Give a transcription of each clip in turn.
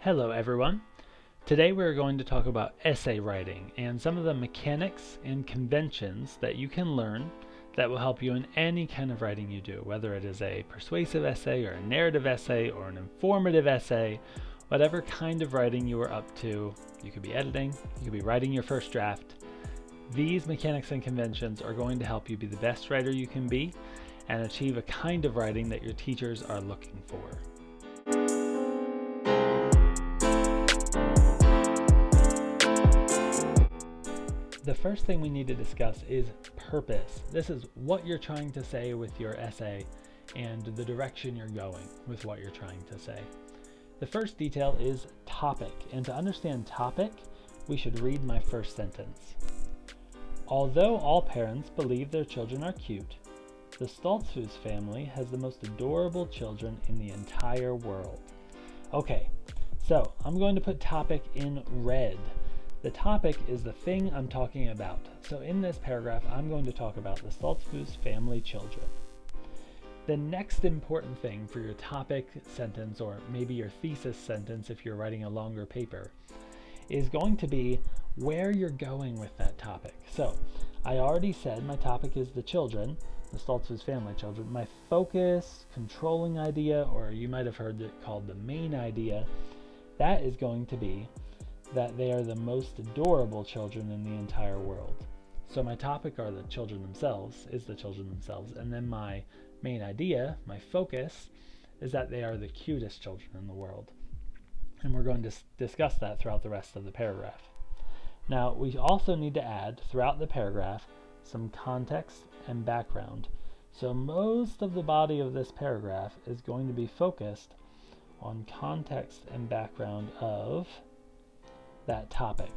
Hello everyone. Today we're going to talk about essay writing and some of the mechanics and conventions that you can learn that will help you in any kind of writing you do, whether it is a persuasive essay or a narrative essay or an informative essay, whatever kind of writing you are up to. You could be editing, you could be writing your first draft. These mechanics and conventions are going to help you be the best writer you can be and achieve a kind of writing that your teachers are looking for. The first thing we need to discuss is purpose. This is what you're trying to say with your essay and the direction you're going with what you're trying to say. The first detail is topic, and to understand topic, we should read my first sentence. Although all parents believe their children are cute, the Stoltzfus family has the most adorable children in the entire world. Okay, so I'm going to put topic in red. The topic is the thing I'm talking about. So in this paragraph, I'm going to talk about the Stoltzfus family children. The next important thing for your topic sentence, or maybe your thesis sentence if you're writing a longer paper, is going to be where you're going with that topic. So I already said my topic is the children, the Stoltzfus family children. My focus, controlling idea, or you might have heard it called the main idea, that is going to be that they are the most adorable children in the entire world. So my topic are the children themselves, and then my main idea, my focus, is that they are the cutest children in the world. And we're going to discuss that throughout the rest of the paragraph. Now, we also need to add, throughout the paragraph, some context and background. So most of the body of this paragraph is going to be focused on context and background of that topic.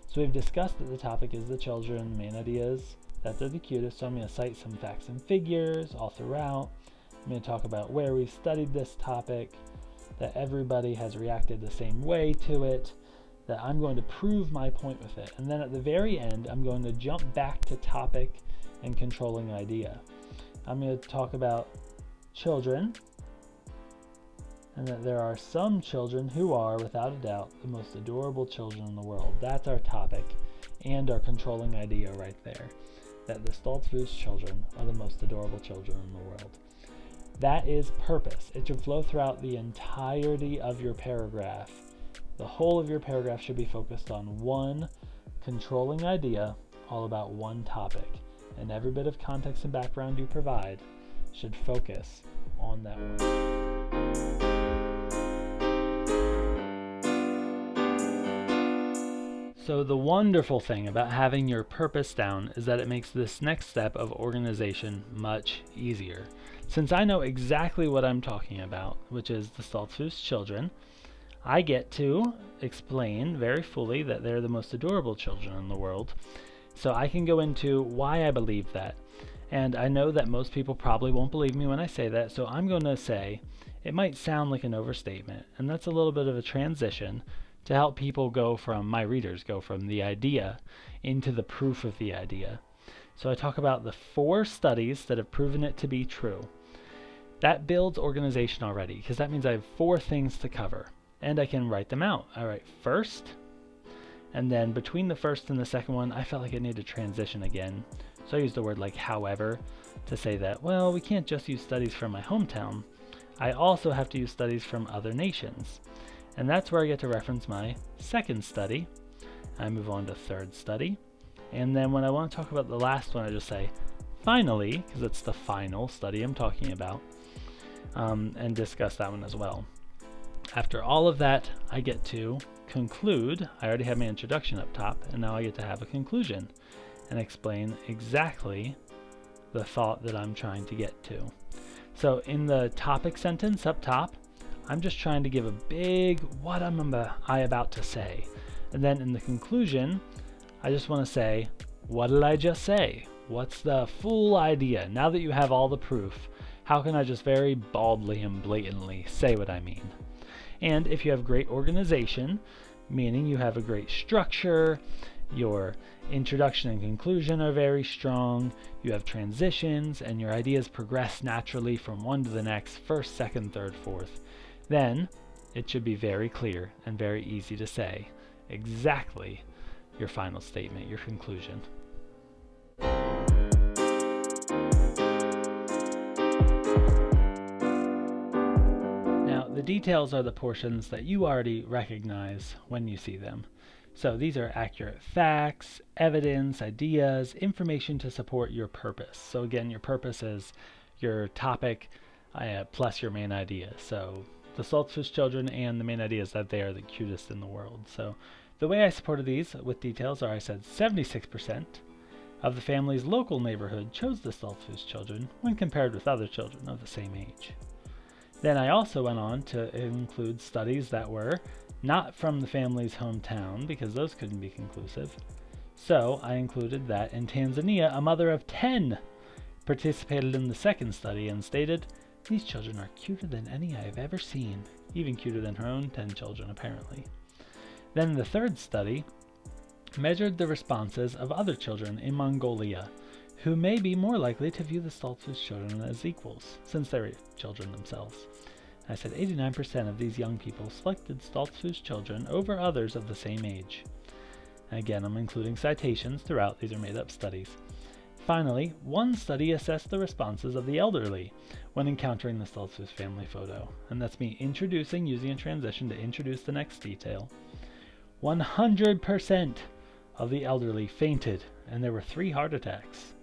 So we've discussed that the topic is the children, main ideas, that they're the cutest, so I'm going to cite some facts and figures all throughout. I'm going to talk about where we've studied this topic, that everybody has reacted the same way to it, that I'm going to prove my point with it. And then at the very end, I'm going to jump back to topic and controlling idea. I'm going to talk about children, and that there are some children who are, without a doubt, the most adorable children in the world. That's our topic and our controlling idea right there, that the Stoltzfus children are the most adorable children in the world. That is purpose. It should flow throughout the entirety of your paragraph. The whole of your paragraph should be focused on one controlling idea, all about one topic, and every bit of context and background you provide should focus on that one. So the wonderful thing about having your purpose down is that it makes this next step of organization much easier. Since I know exactly what I'm talking about, which is the Stoltzfus children, I get to explain very fully that they're the most adorable children in the world. So I can go into why I believe that. And I know that most people probably won't believe me when I say that, so I'm going to say it might sound like an overstatement, and that's a little bit of a transition to help people my readers go from the idea into the proof of the idea. So I talk about the 4 studies that have proven it to be true. That builds organization already, because that means I have 4 things to cover, and I can write them out. I write first, and then between the first and the second one, I felt like I needed to transition again. So I used the word like however to say that, well, we can't just use studies from my hometown. I also have to use studies from other nations. And that's where I get to reference my second study. I move on to third study. And then when I want to talk about the last one, I just say, finally, because it's the final study I'm talking about, and discuss that one as well. After all of that, I get to conclude. I already have my introduction up top, and now I get to have a conclusion and explain exactly the thought that I'm trying to get to. So in the topic sentence up top, I'm just trying to give a big what am I about to say. And then in the conclusion, I just want to say, what did I just say? What's the full idea? Now that you have all the proof, how can I just very baldly and blatantly say what I mean? And if you have great organization, meaning you have a great structure, your introduction and conclusion are very strong, you have transitions, and your ideas progress naturally from one to the next, first, second, third, fourth, then It should be very clear and very easy to say exactly your final statement, your conclusion. Now, the details are the portions that you already recognize when you see them. So these are accurate facts, evidence, ideas, information to support your purpose. So again, your purpose is your topic plus your main idea. So the Saltfish children and the main idea is that they are the cutest in the world. So the way I supported these with details are I said 76% of the family's local neighborhood chose the Saltfish children when compared with other children of the same age. Then I also went on to include studies that were not from the family's hometown, because those couldn't be conclusive. So I included that in Tanzania, a mother of 10 participated in the second study and stated, "These children are cuter than any I have ever seen," even cuter than her own 10 children apparently. Then the third study measured the responses of other children in Mongolia, who may be more likely to view the Saltfish children as equals, since they're children themselves. I said 89% of these young people selected Saltfish children over others of the same age. Again, I'm including citations throughout. These are made-up studies. Finally, one study assessed the responses of the elderly when encountering the Saltfish family photo. And that's me using a transition to introduce the next detail. 100% of the elderly fainted, and there were 3 heart attacks.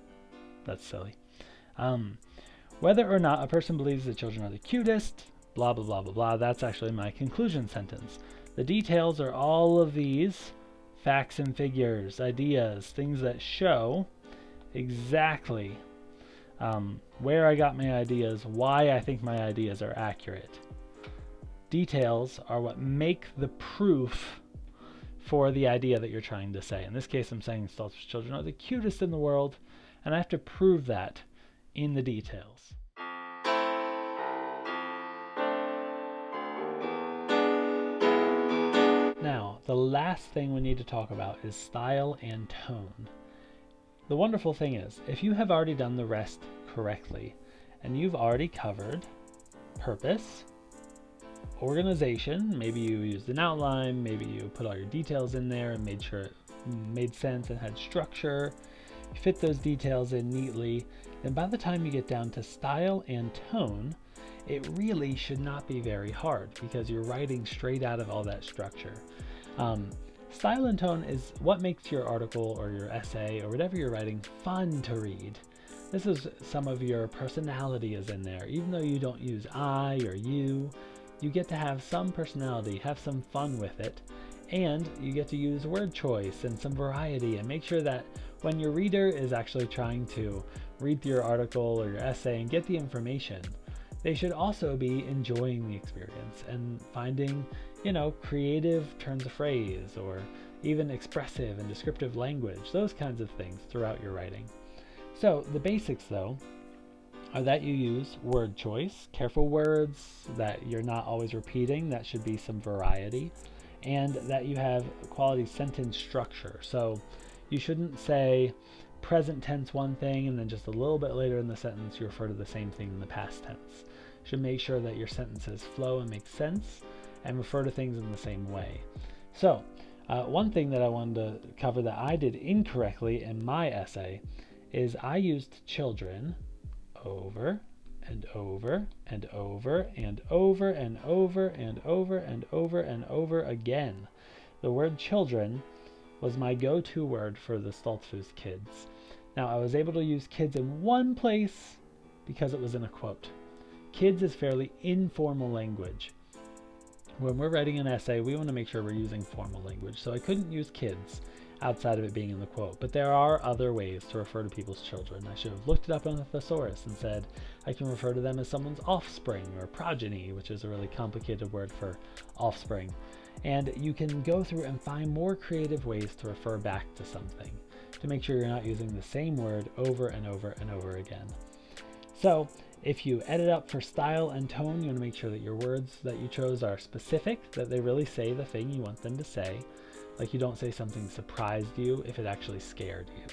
That's silly. Whether or not a person believes the children are the cutest, blah, blah, blah, blah, blah, that's actually my conclusion sentence. The details are all of these facts and figures, ideas, things that show exactly where I got my ideas, why I think my ideas are accurate. Details are what make the proof for the idea that you're trying to say. In this case, I'm saying Saltfish children are the cutest in the world, and I have to prove that in the details. Now, the last thing we need to talk about is style and tone. The wonderful thing is, if you have already done the rest correctly, and you've already covered purpose, organization, maybe you used an outline, maybe you put all your details in there and made sure it made sense and had structure, fit those details in neatly, then by the time you get down to style and tone, it really should not be very hard because you're writing straight out of all that structure. Style and tone is what makes your article or your essay or whatever you're writing fun to read. This is some of your personality is in there. Even though you don't use I or you get to have some personality, have some fun with it, and you get to use word choice and some variety and make sure that when your reader is actually trying to read through your article or your essay and get the information, they should also be enjoying the experience and finding, creative turns of phrase or even expressive and descriptive language, those kinds of things throughout your writing. So the basics, though, are that you use word choice, careful words that you're not always repeating, that should be some variety, and that you have quality sentence structure. So you shouldn't say present tense one thing and then just a little bit later in the sentence you refer to the same thing in the past tense. You should make sure that your sentences flow and make sense and refer to things in the same way. So one thing that I wanted to cover that I did incorrectly in my essay is I used children over and over and over and over and over and over and over and over again. The word children was my go-to word for the Saltfish kids. Now I was able to use kids in one place because it was in a quote. Kids is fairly informal language. When we're writing an essay, we want to make sure we're using formal language, so I couldn't use kids outside of it being in the quote, but there are other ways to refer to people's children. I should have looked it up in the thesaurus and said I can refer to them as someone's offspring or progeny, which is a really complicated word for offspring. And you can go through and find more creative ways to refer back to something to make sure you're not using the same word over and over and over again. So if you edit up for style and tone, you want to make sure that your words that you chose are specific, that they really say the thing you want them to say. Like you don't say something surprised you if it actually scared you,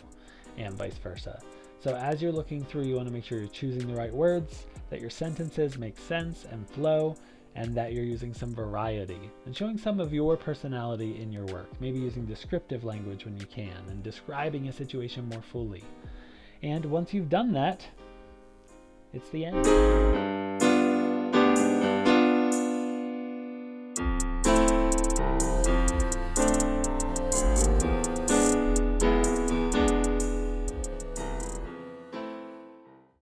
and vice versa. So as you're looking through, you want to make sure you're choosing the right words, that your sentences make sense and flow, and that you're using some variety and showing some of your personality in your work, maybe using descriptive language when you can and describing a situation more fully. And once you've done that, it's the end.